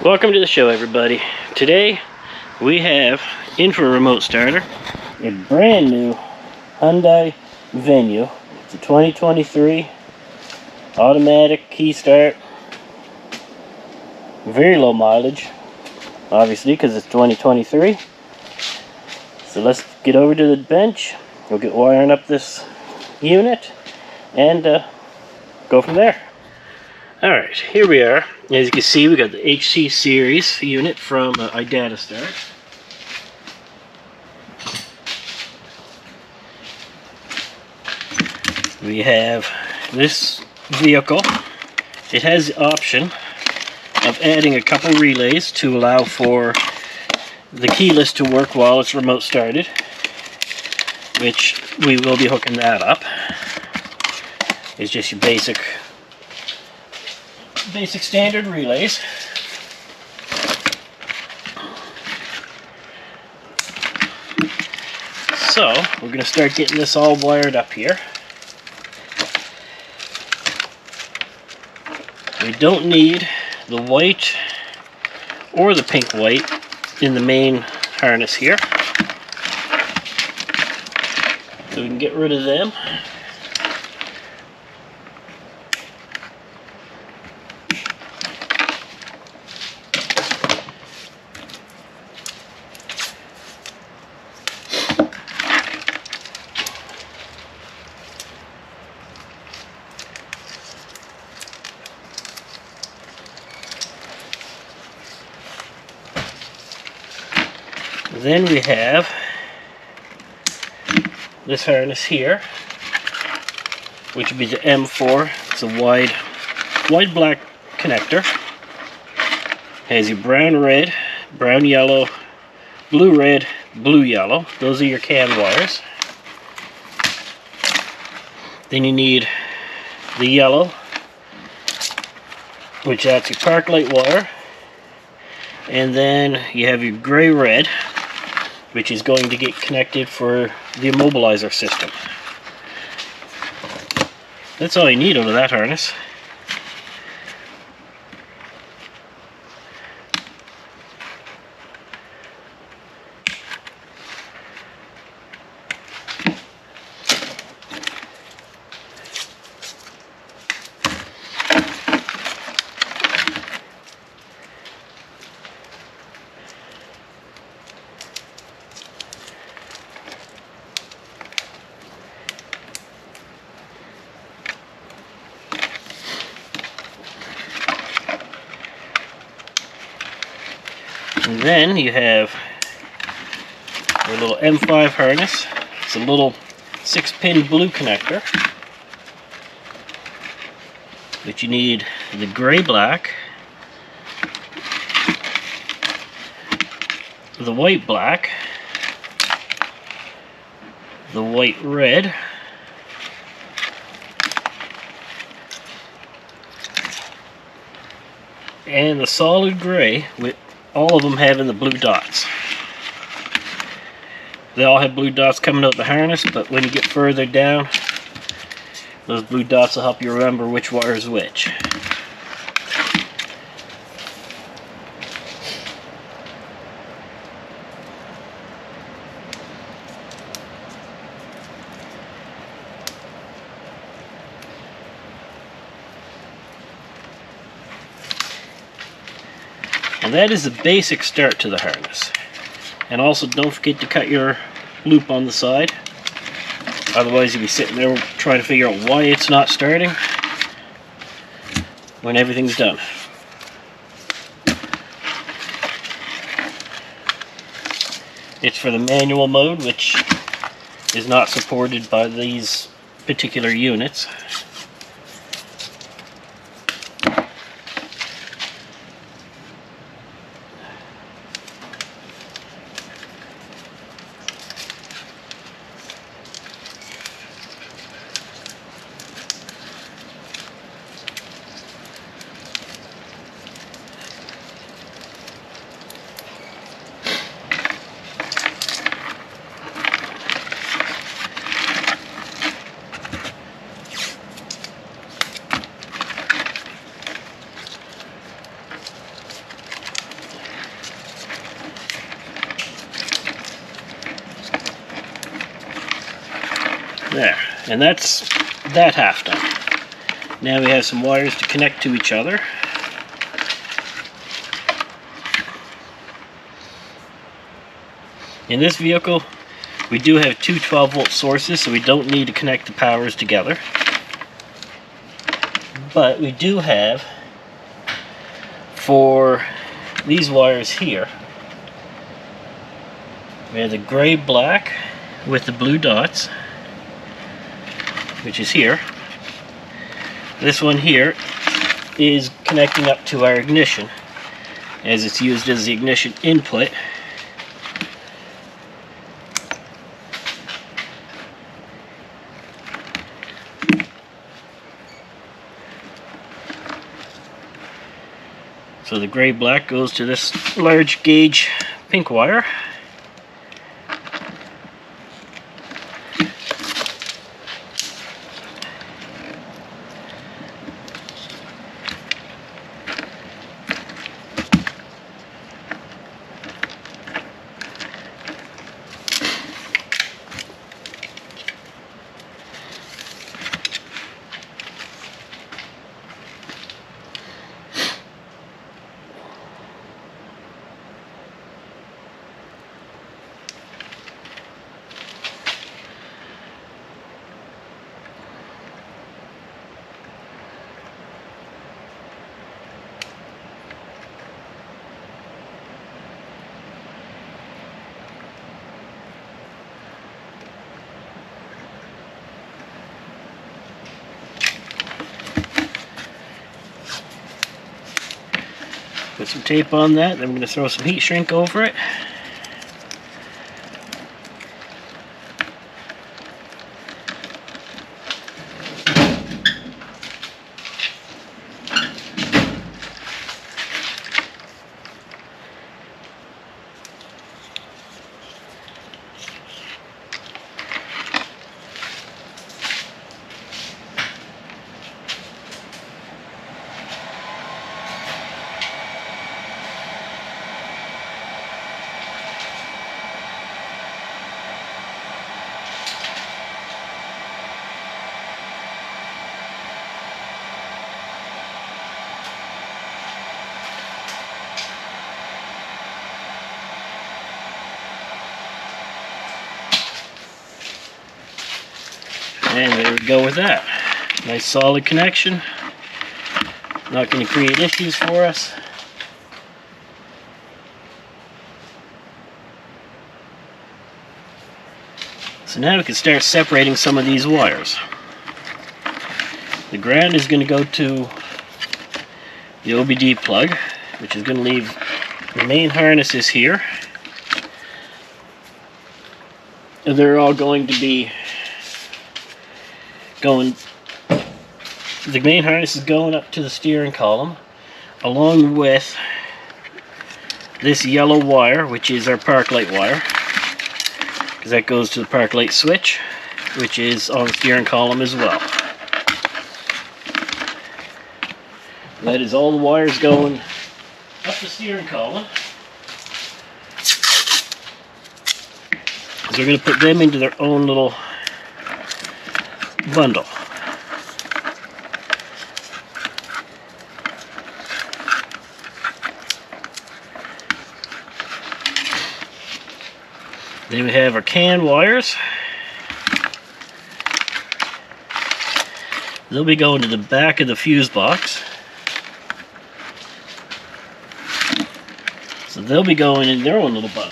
Welcome to the show, everybody. Today we have in for a remote starter a brand new Hyundai Venue. It's a 2023 automatic key start, very low mileage, obviously because it's 2023. So let's get over to the bench. We'll get wiring up this unit and go from there. Alright, here we are. As you can see, we got the HC series unit from iDatastart. We have this vehicle. It has the option of adding a couple relays to allow for the keyless to work while it's remote started, which we will be hooking that up. It's just your basic standard relays. So we're going to start getting this all wired up here. We don't need the white or the pink white in the main harness here, so we can get rid of them. Then we have this harness here, which would be the M4. It's a wide black connector. Has your brown red, brown yellow, blue red, blue yellow. Those are your CAN wires. Then you need the yellow, which that's your park light wire. And then you have your gray red, which is going to get connected for the immobilizer system. That's all you need out of that harness. And then you have your little M5 harness. It's a little 6-pin blue connector, but you need the gray black, the white black, the white red, and the solid gray, with all of them having the blue dots. They all have blue dots coming out the harness, but when you get further down, those blue dots will help you remember which wire is which. And that is the basic start to the harness. And also don't forget to cut your loop on the side. Otherwise you'll be sitting there trying to figure out why it's not starting when everything's done. It's for the manual mode, which is not supported by these particular units. There, and that's that half done. Now we have some wires to connect to each other. In this vehicle, we do have two 12-volt sources, so we don't need to connect the powers together. But we do have, for these wires here, we have the gray-black with the blue dots, which is here. This one here is connecting up to our ignition, as it's used as the ignition input. So the gray-black goes to this large gauge pink wire. Put some tape on that, then we're going to throw some heat shrink over it. And there we go with that. Nice solid connection. Not going to create issues for us. So now we can start separating some of these wires. The ground is going to go to the OBD plug, which is going to leave the main harnesses here. And they're all going to be the main harness is going up to the steering column, along with this yellow wire, which is our park light wire, because that goes to the park light switch, which is on the steering column as well. That is all the wires going up the steering column. So we're going to put them into their own little bundle. Then we have our CAN wires. They'll be going to the back of the fuse box. So they'll be going in their own little bundle.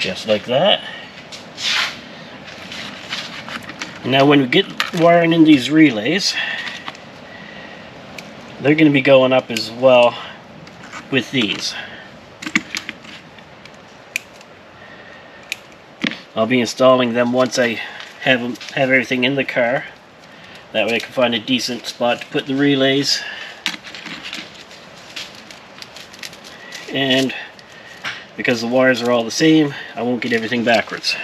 Just like that. Now when we get wiring in these relays, they're going to be going up as well with these. I'll be installing them once I have everything in the car. That way I can find a decent spot to put the relays. And because the wires are all the same, I won't get everything backwards.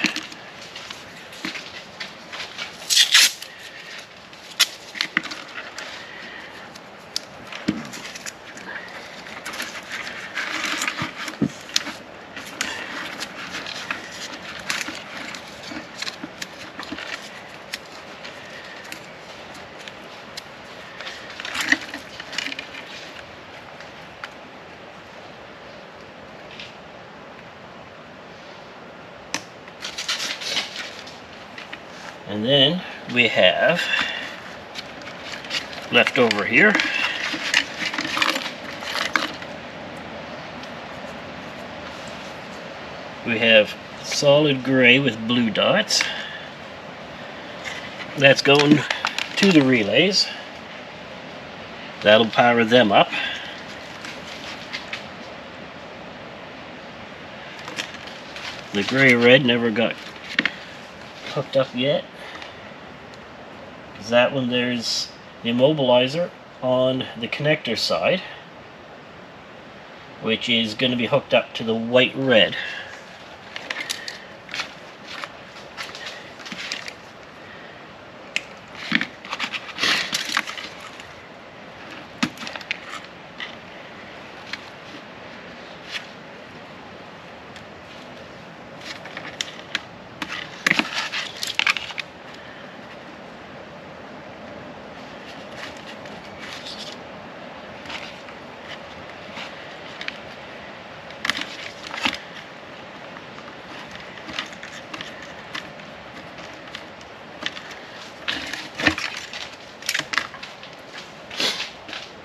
And then we have left over here we have solid gray with blue dots. That's going to the relays. That'll power them up. The gray-red never got hooked up yet. That one, there's the immobilizer on the connector side, which is going to be hooked up to the white-red.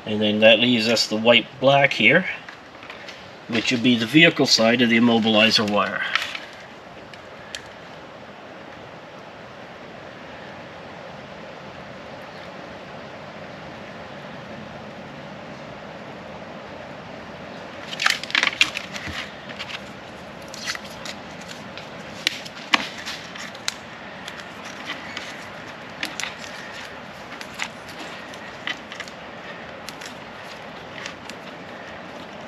And then that leaves us the white-black here, which would be the vehicle side of the immobilizer wire.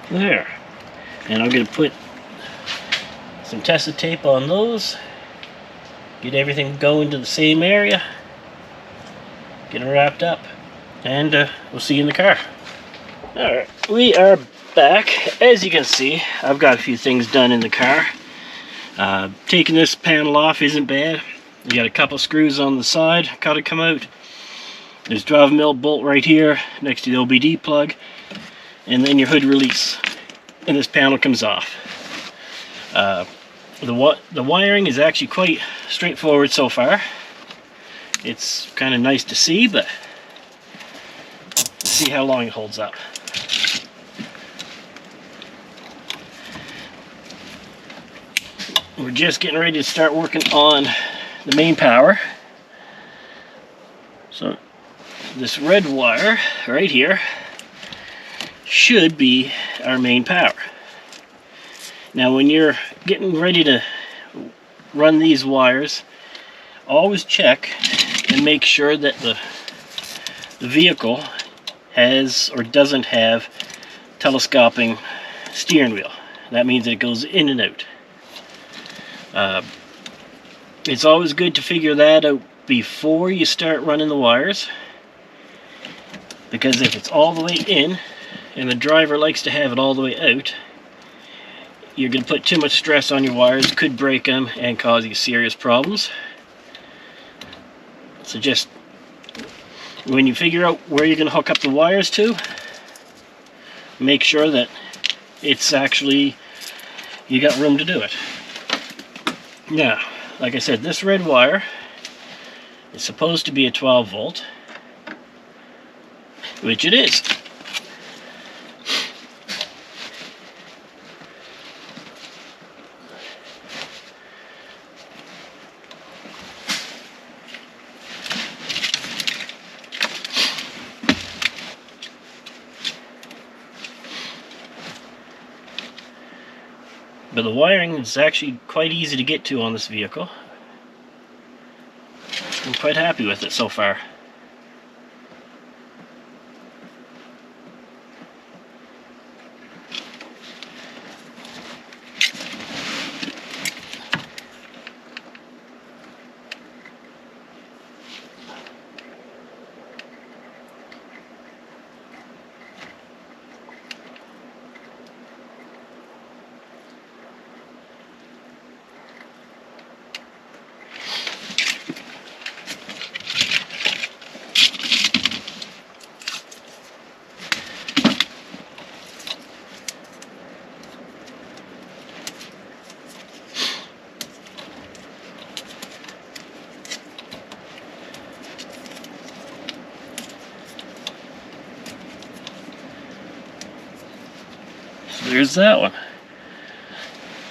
There. And I'm going to put some tested tape on those, get everything going to the same area, get it wrapped up, and we'll see you in the car. Alright, we are back. As you can see, I've got a few things done in the car. Taking this panel off isn't bad. You got a couple screws on the side, got to come out. There's a drive mill bolt right here next to the OBD plug, and then your hood release, and this panel comes off. The wiring is actually quite straightforward so far. It's kind of nice to see, but let's see how long it holds up. We're just getting ready to start working on the main power. So this red wire right here should be our main power. Now when you're getting ready to run these wires, always check and make sure that the vehicle has or doesn't have telescoping steering wheel. That means it goes in and out. It's always good to figure that out before you start running the wires, because if it's all the way in and the driver likes to have it all the way out, you're going to put too much stress on your wires, could break them and cause you serious problems. So just when you figure out where you're going to hook up the wires to, make sure that it's actually, you got room to do it. Now, like I said, this red wire is supposed to be a 12 volt, which it is. But the wiring is actually quite easy to get to on this vehicle. I'm quite happy with it so far. There's that one.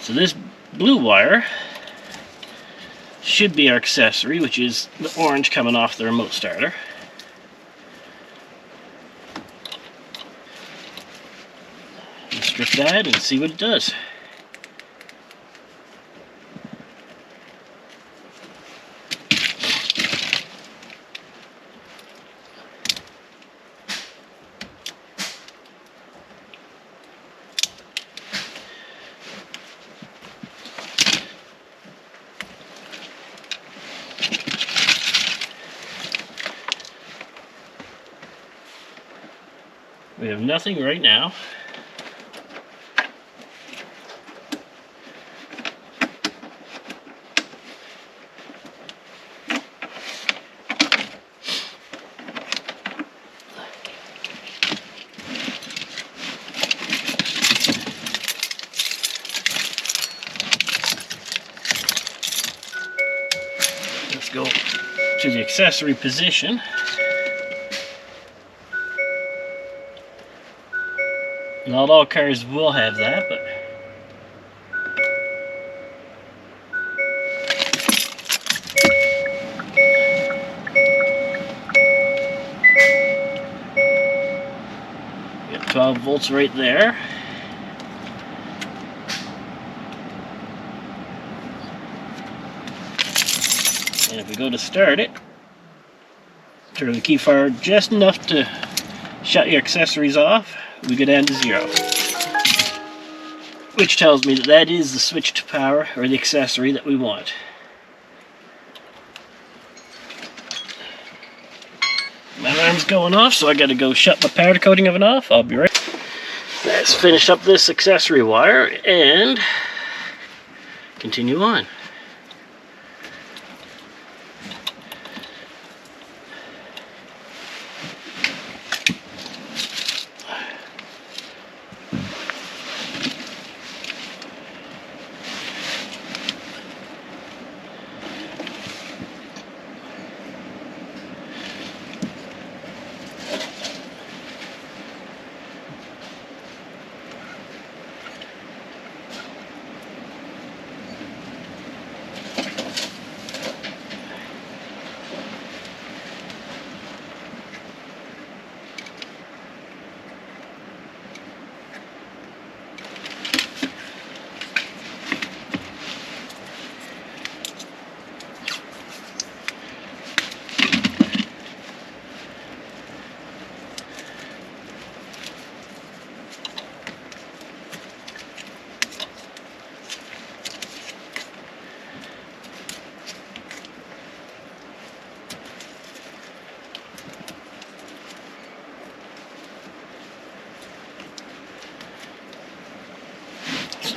So this blue wire should be our accessory, which is the orange coming off the remote starter. Let's strip that and see what it does. We have nothing right now. Let's go to the accessory position. Not all cars will have that, but we got 12 volts right there. And if we go to start it, turn the key forward just enough to shut your accessories off, we go down to 0. Which tells me that that is the switch to power, or the accessory that we want. My alarm's going off, so I gotta go shut my powder coating oven off. I'll be right. Let's finish up this accessory wire and continue on.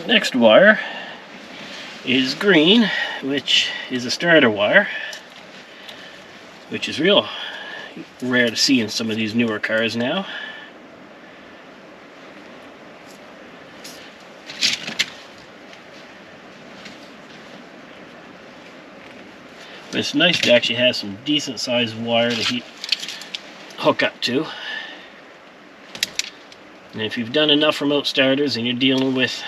Next wire is green, which is a starter wire, which is real rare to see in some of these newer cars now. But it's nice to actually have some decent sized wire to hook up to. And if you've done enough remote starters and you're dealing with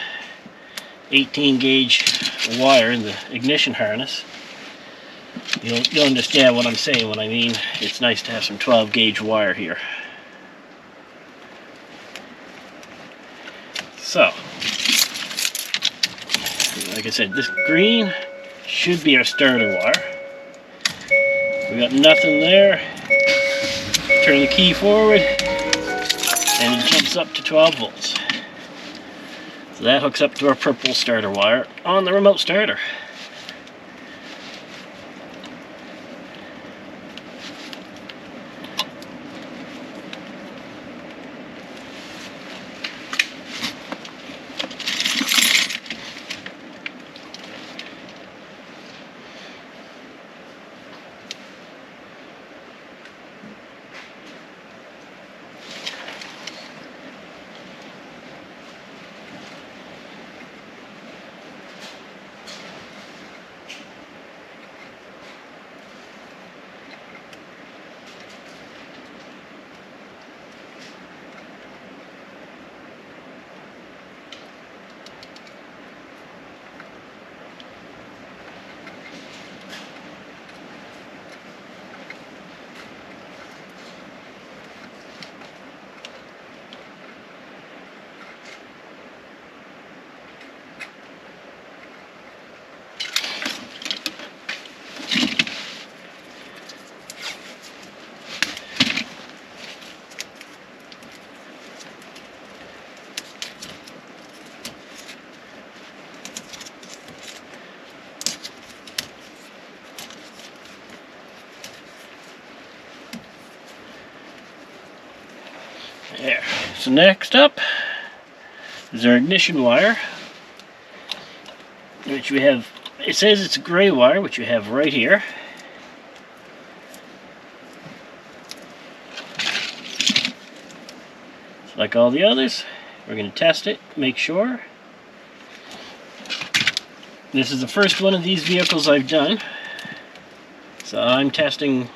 18 gauge wire in the ignition harness, you'll understand what I'm saying when I mean it's nice to have some 12 gauge wire here. So Like I said, this green should be our starter wire. We got nothing there. Turn the key forward and it jumps up to 12 volts. So that hooks up to our purple starter wire on the remote starter. There. So next up is our ignition wire, which we have, it says it's a gray wire, which we have right here. So like all the others, we're going to test it, make sure. This is the first one of these vehicles I've done, so I'm testing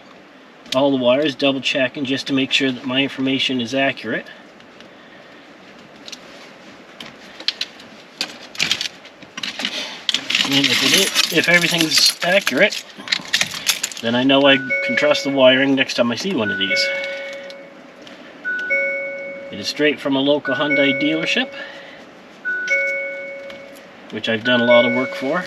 all the wires, double checking just to make sure that my information is accurate. And if everything's accurate, then I know I can trust the wiring next time I see one of these. It is straight from a local Hyundai dealership, which I've done a lot of work for.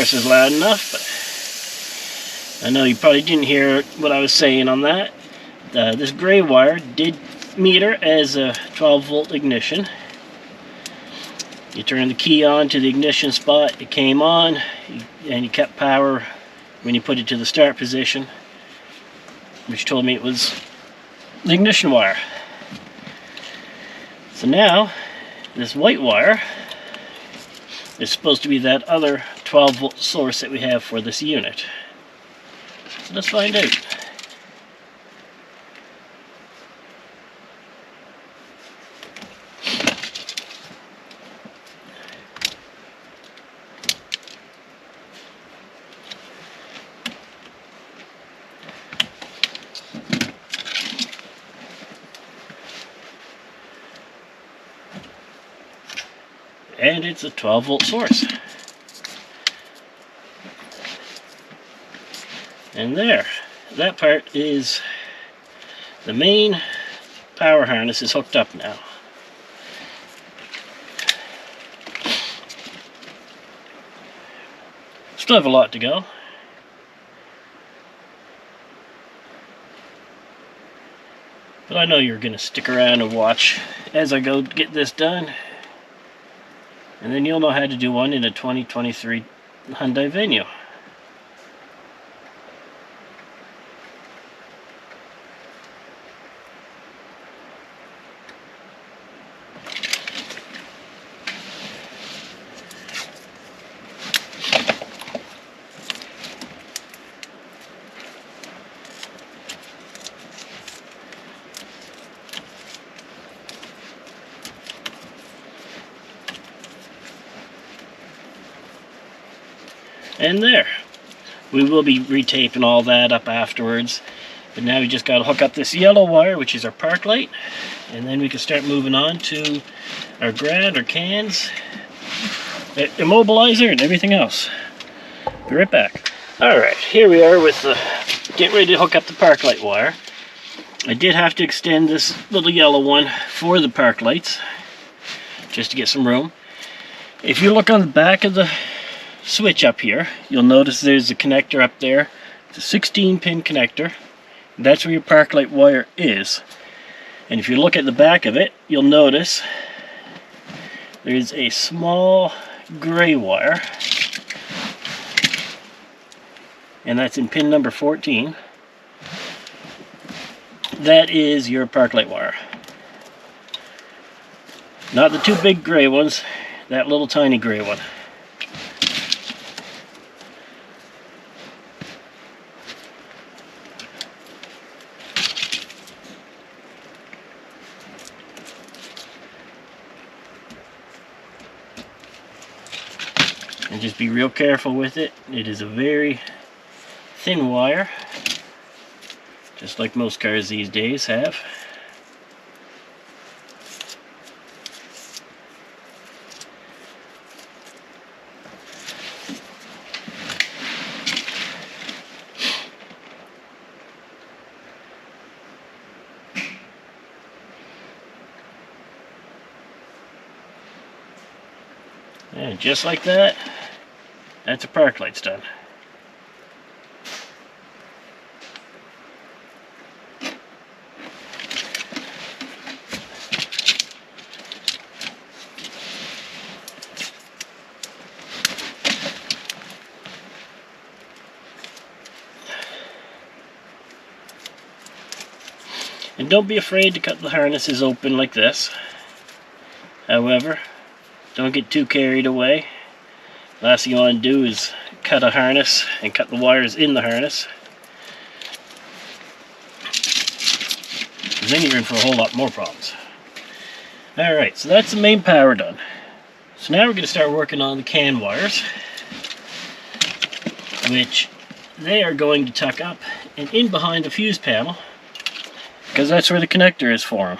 Is loud enough, but I know you probably didn't hear what I was saying on that. This gray wire did meter as a 12 volt ignition. You turn the key on to the ignition spot, it came on, and you kept power when you put it to the start position, which told me it was the ignition wire. So now this white wire is supposed to be that other 12 volt source that we have for this unit. So let's find out. And it's a 12 volt source. And there, that part is the main power harness is hooked up now. Still have a lot to go. But I know you're going to stick around and watch as I go get this done. And then you'll know how to do one in a 2023 Hyundai Venue. And there. We will be retaping all that up afterwards. But now we just got to hook up this yellow wire, which is our park light. And then we can start moving on to our grad, our cans, immobilizer, and everything else. Be right back. Alright, here we are with the getting ready to hook up the park light wire. I did have to extend this little yellow one for the park lights, just to get some room. If you look on the back of the switch up here, you'll notice there's a connector up there. It's a 16-pin connector. That's where your park light wire is. And if you look at the back of it, you'll notice there's a small gray wire, and that's in pin number 14. That is your park light wire. Not the two big gray ones, that little tiny gray one. And just be real careful with it. It is a very thin wire, just like most cars these days have. And just like that, that's a park light's done. And don't be afraid to cut the harnesses open like this. However, don't get too carried away. Last thing you want to do is cut a harness and cut the wires in the harness. Because then you're in for a whole lot more problems. Alright, so that's the main power done. So now we're going to start working on the CAN wires, which they are going to tuck up and in behind the fuse panel, because that's where the connector is for them.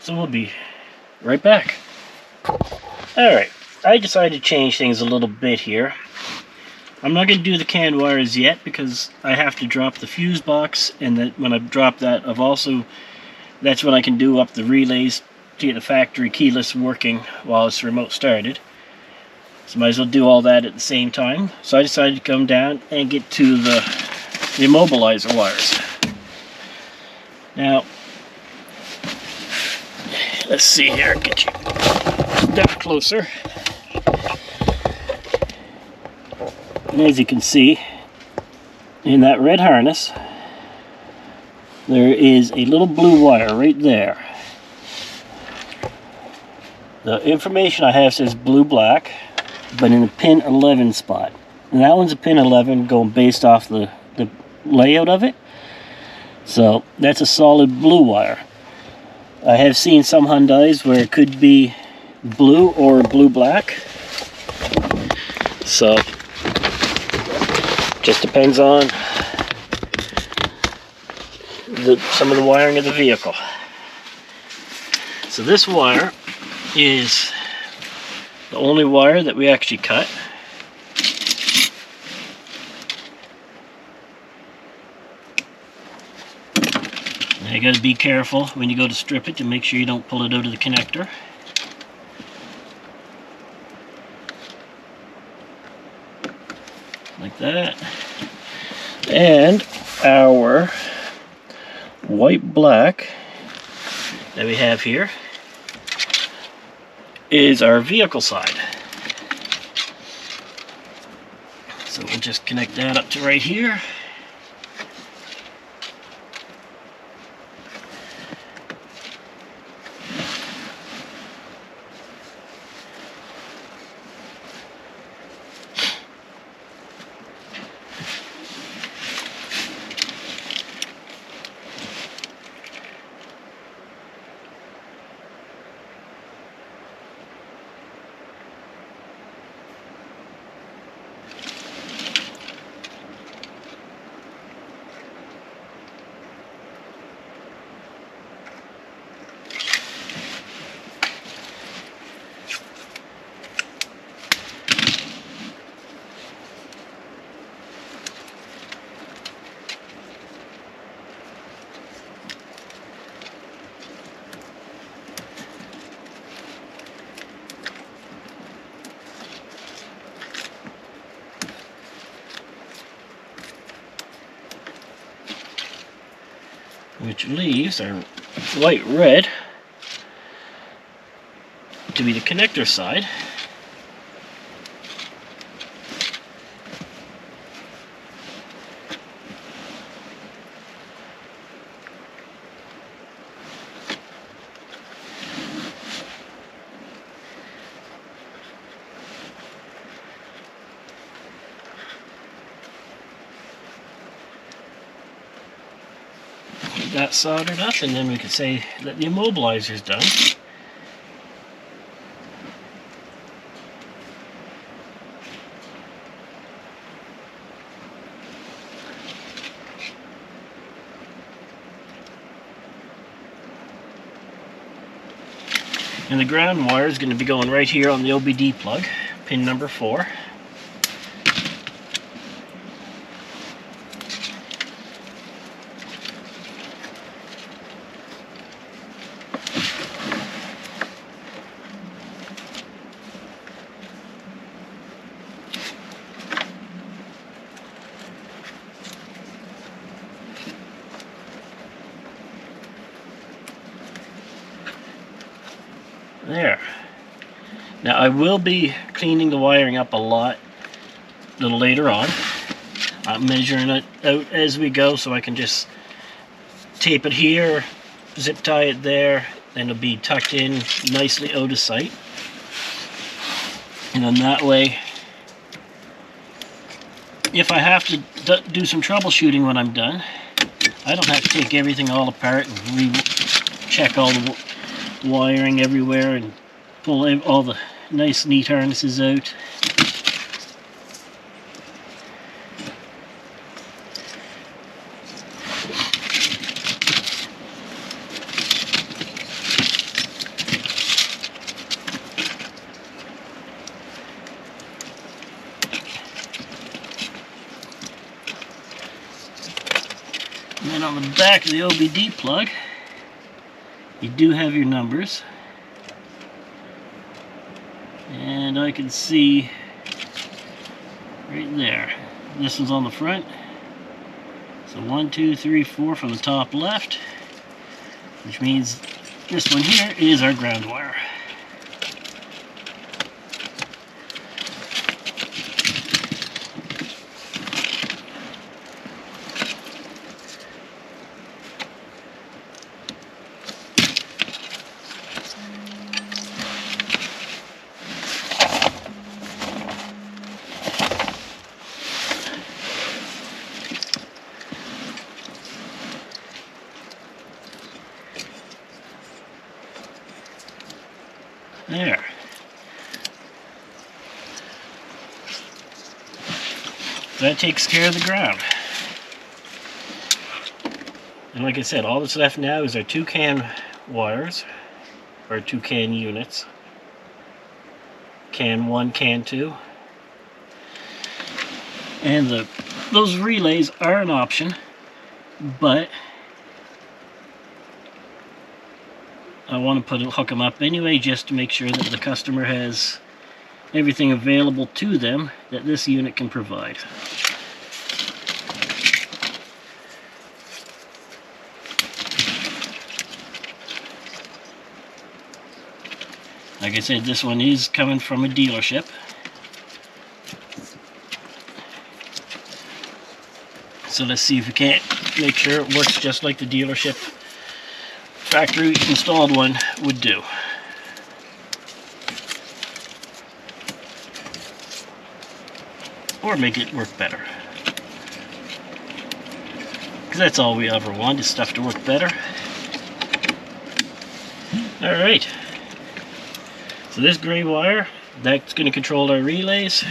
So we'll be right back. Alright, I decided to change things a little bit here. I'm not going to do the CAN wires yet because I have to drop the fuse box, and that when I drop that, that's when I can do up the relays to get the factory keyless working while it's remote started. So might as well do all that at the same time. So I decided to come down and get to the immobilizer wires. Now, let's see here, get you a step closer. And as you can see, in that red harness, there is a little blue wire right there. The information I have says blue-black, but in the pin 11 spot. And that one's a pin 11 going based off the layout of it. So that's a solid blue wire. I have seen some Hyundais where it could be blue or blue-black. So, just depends on some of the wiring of the vehicle. So this wire is the only wire that we actually cut. Now you got to be careful when you go to strip it to make sure you don't pull it out of the connector. Like that. And our white black that we have here is our vehicle side. So we'll just connect that up to right here. Which leaves our light red to be the connector side. That soldered up, and then we could say that the immobilizer's done. And the ground wire is going to be going right here on the OBD plug, pin number 4. There. Now I will be cleaning the wiring up a little later on. I'm measuring it out as we go, so I can just tape it here, zip tie it there, and it'll be tucked in nicely out of sight. And then that way, if I have to do some troubleshooting when I'm done, I don't have to take everything all apart and recheck all the wiring everywhere and pull all the nice neat harnesses out. And then on the back of the OBD plug, you do have your numbers, and I can see right there. This one's on the front, so 1, 2, 3, 4 from the top left, which means this one here is our ground wire. There. That takes care of the ground. And like I said, all that's left now is our 2 CAN wires, or 2 CAN units. CAN 1, CAN 2. And those relays are an option, but I want to hook them up anyway, just to make sure that the customer has everything available to them that this unit can provide. Like I said, this one is coming from a dealership. So let's see if we can't make sure it works just like the dealership factory installed one would do. Or make it work better. Because that's all we ever want, is stuff to work better. Alright. So this gray wire, that's going to control our relays.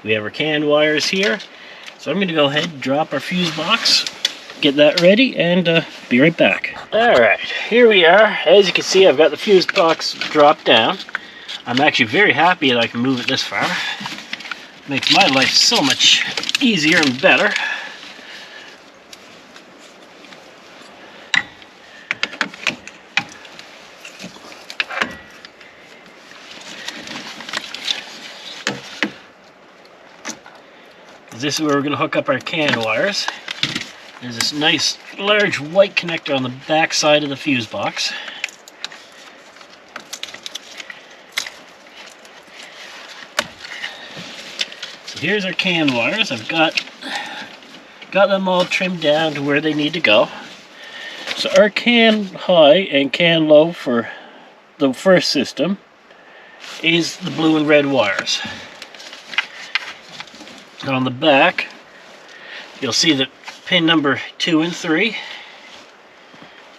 We have our CAN wires here. So I'm going to go ahead and drop our fuse box, get that ready, and be right back. Alright, here we are. As you can see, I've got the fuse box dropped down. I'm actually very happy that I can move it this far. Makes my life so much easier and better. This is where we're going to hook up our CAN wires. There's this nice large white connector on the back side of the fuse box. So here's our CAN wires. I've got them all trimmed down to where they need to go. So our CAN high and CAN low for the first system is the blue and red wires. And on the back, you'll see that pin number 2 and 3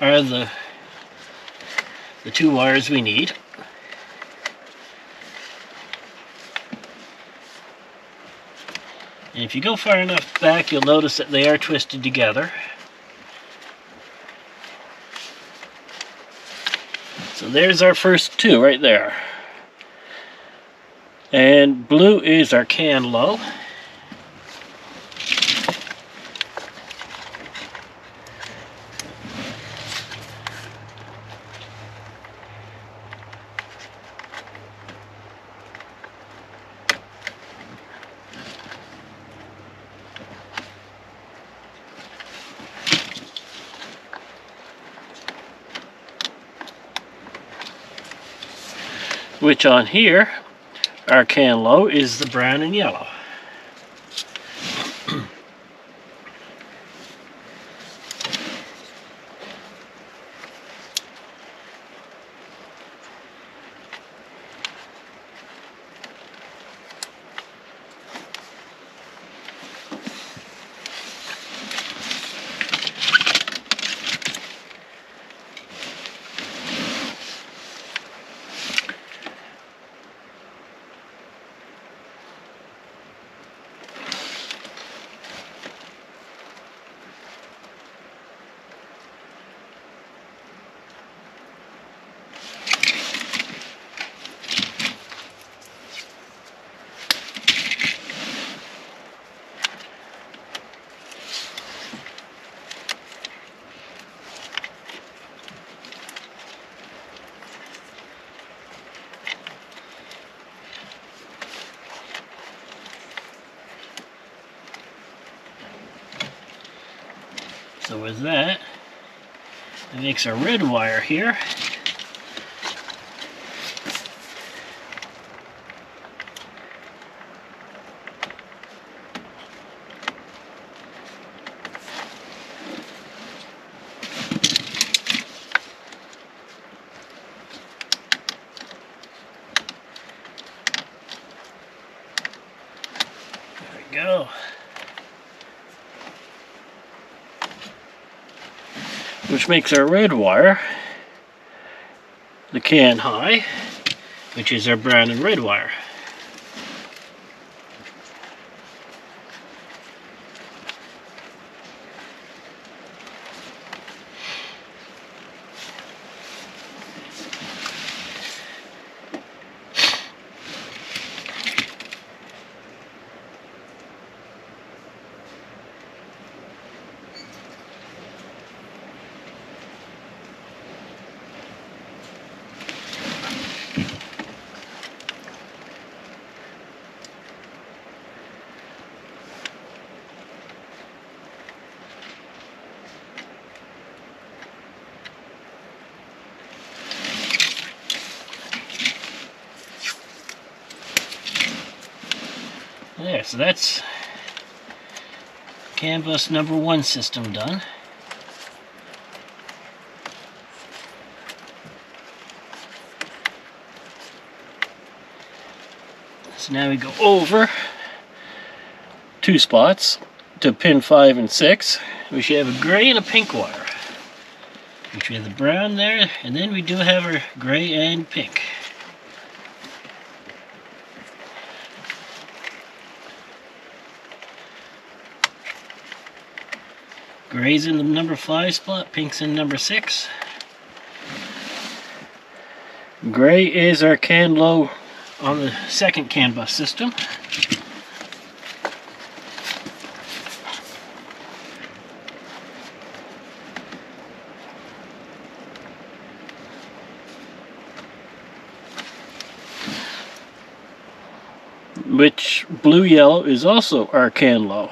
are the two wires we need. And if you go far enough back, you'll notice that they are twisted together. So there's our first two right there. And blue is our CAN low. Which on here, our CAN low is the brown and yellow. So with that, it makes a red wire here. There we go. Which makes our red wire the CAN high, which is our brown and red wire. so that's CAN bus number 1 system done. So now we go over 2 spots to pin 5 and 6. We should have a gray and a pink wire. Which we have the brown there, and then we do have our gray and pink. Gray's in the number 5 spot, pink's in number 6. Gray is our CAN low on the second CAN bus system. Which blue yellow is also our CAN low.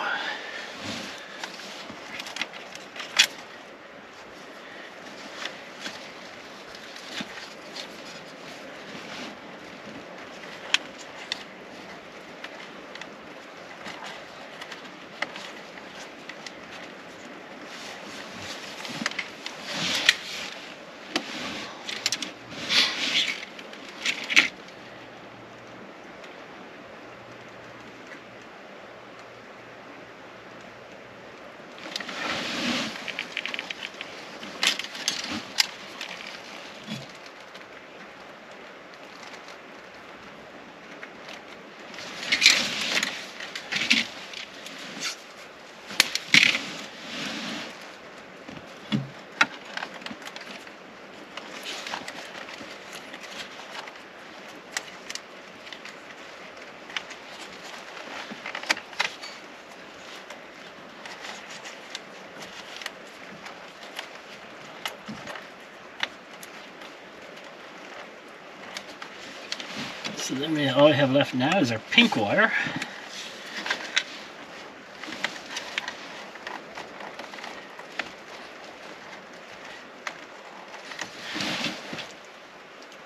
So then all I have left now is our pink wire.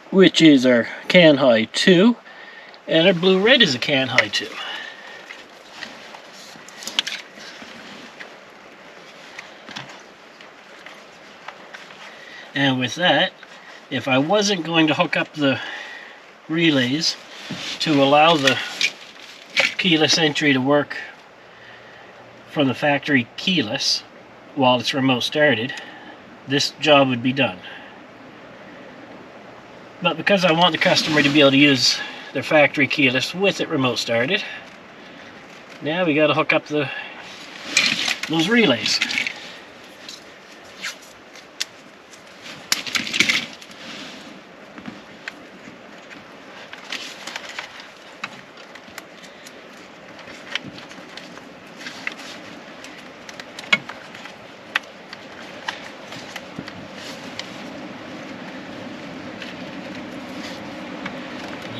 Which is our CAN high 2, and our blue-red is a CAN high 2. And with that, if I wasn't going to hook up the relays to allow the keyless entry to work from the factory keyless while it's remote started, this job would be done. But because I want the customer to be able to use their factory keyless with it remote started, now we got to hook up those relays.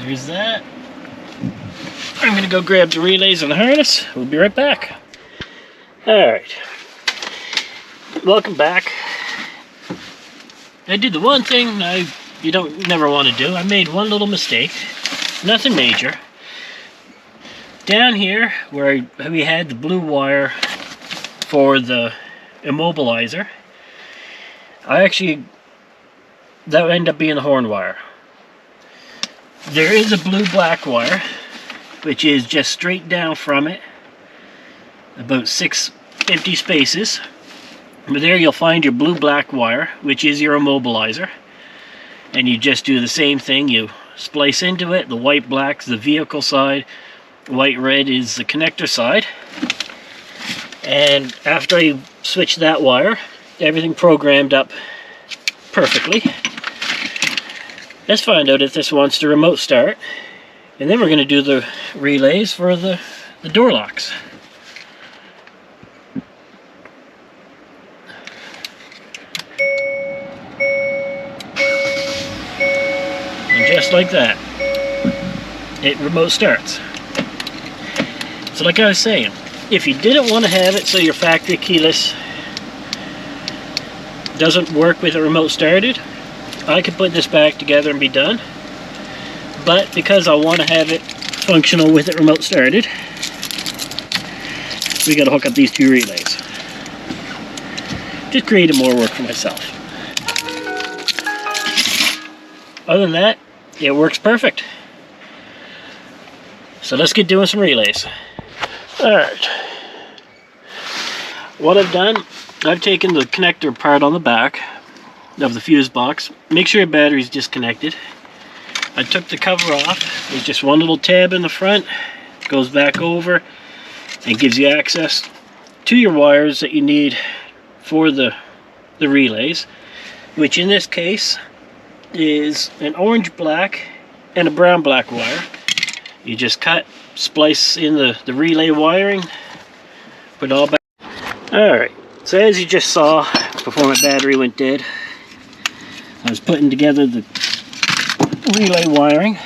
There's that. I'm going to go grab the relays and the harness. We'll be right back. Alright. Welcome back. I did the one thing you never want to do. I made one little mistake. Nothing major. Down here where we had the blue wire for the immobilizer, that would end up being the horn wire. There is a blue-black wire, which is just straight down from it, about 6 empty spaces. But there you'll find your blue-black wire, which is your immobilizer. And you just do the same thing. You splice into it. The white-black is the vehicle side. White-red is the connector side. And after I switch that wire, everything programmed up perfectly. Let's find out if this wants to remote start, and then we're going to do the relays for the door locks. And just like that, it remote starts. So like I was saying, if you didn't want to have it so your factory keyless doesn't work with it remote started, I could put this back together and be done. But because I want to have it functional with it remote started, we got to hook up these two relays. Just created more work for myself. Other than that, it works perfect. So let's get doing some relays. Alright. What I've done, I've taken the connector apart on the back of the fuse box. Make sure your battery's disconnected. I took the cover off. There's just one little tab in the front. Goes back over and gives you access to your wires that you need for the relays, which in this case is an orange black and a brown black wire. You just cut, splice in the relay wiring, put it all back. Alright, so as you just saw before my battery went dead, I was putting together the relay wiring.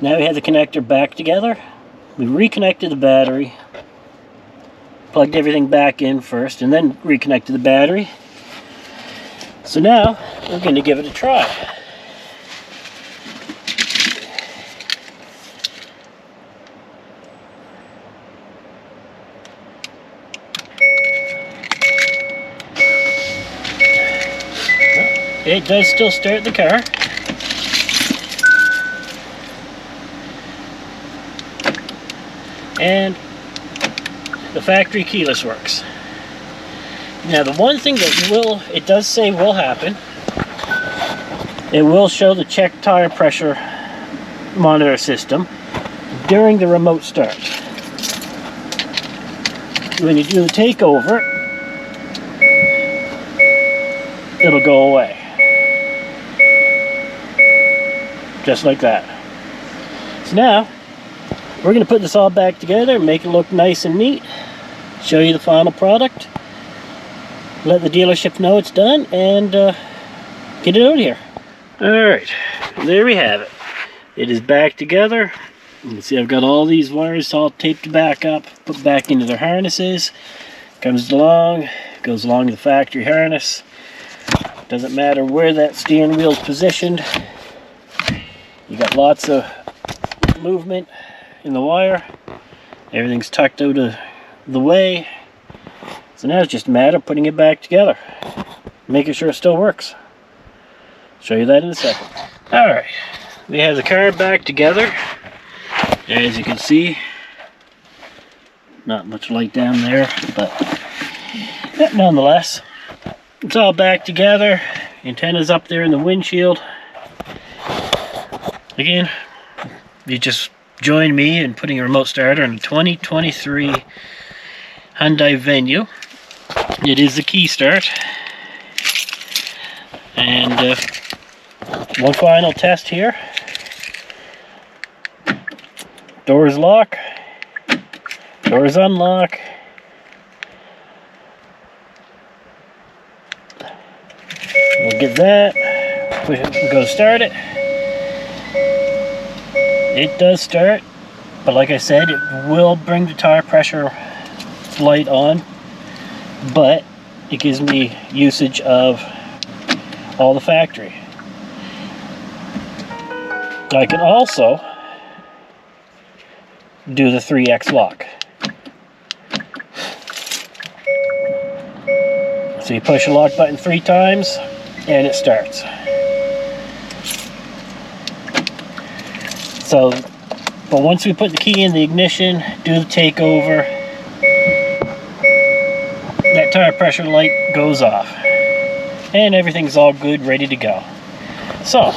Now we have the connector back together. We reconnected the battery, plugged everything back in first, and then reconnected the battery. So now we're going to give it a try. It does still start the car. And the factory keyless works. Now the one thing that it does say will happen, it will show the check tire pressure monitor system during the remote start. When you do the takeover, it'll go away. Just like that. So now, we're going to put this all back together, make it look nice and neat, show you the final product, let the dealership know it's done, and get it out of here. Alright, there we have it. It is back together. You can see I've got all these wires all taped back up, put back into their harnesses. Comes along, goes along the factory harness. Doesn't matter where that steering wheel is positioned. You got lots of movement in the wire. Everything's tucked out of the way. So now it's just a matter of putting it back together, making sure it still works. Show you that in a second. Alright, we have the car back together. As you can see, not much light down there, but nonetheless, it's all back together. Antenna's up there in the windshield. Again, you just join me in putting a remote starter on a 2023 Hyundai Venue. It is the key start. And one final test here. Doors lock. Doors unlock. We'll get that. We'll go start it. It does start, but like I said, it will bring the tire pressure light on, but it gives me usage of all the factory. I can also do the 3X lock. So you push the lock button 3 times and it starts. So, but once we put the key in the ignition, do the takeover, that tire pressure light goes off. And everything's all good, ready to go. So,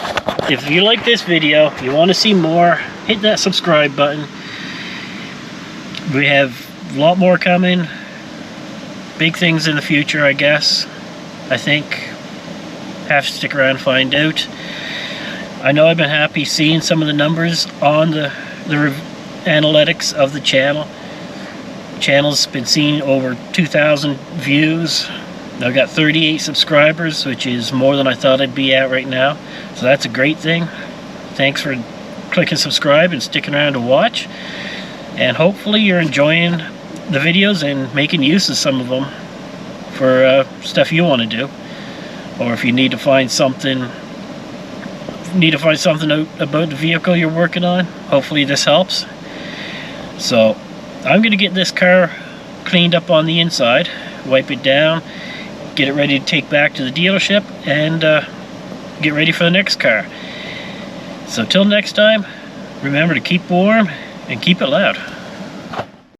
if you like this video, you want to see more, hit that subscribe button. We have a lot more coming. Big things in the future, I guess. I think. Have to stick around and find out. I know I've been happy seeing some of the numbers on the analytics of the channel. The channel's been seeing over 2,000 views. I've got 38 subscribers, which is more than I thought I'd be at right now. So that's a great thing. Thanks for clicking subscribe and sticking around to watch. And hopefully you're enjoying the videos and making use of some of them for stuff you want to do. Or if you need to find something out about the vehicle you're working on, hopefully this helps. So I'm going to get this car cleaned up on the inside, wipe it down, get it ready to take back to the dealership, and get ready for the next car. So till next time, remember to keep warm and keep it loud.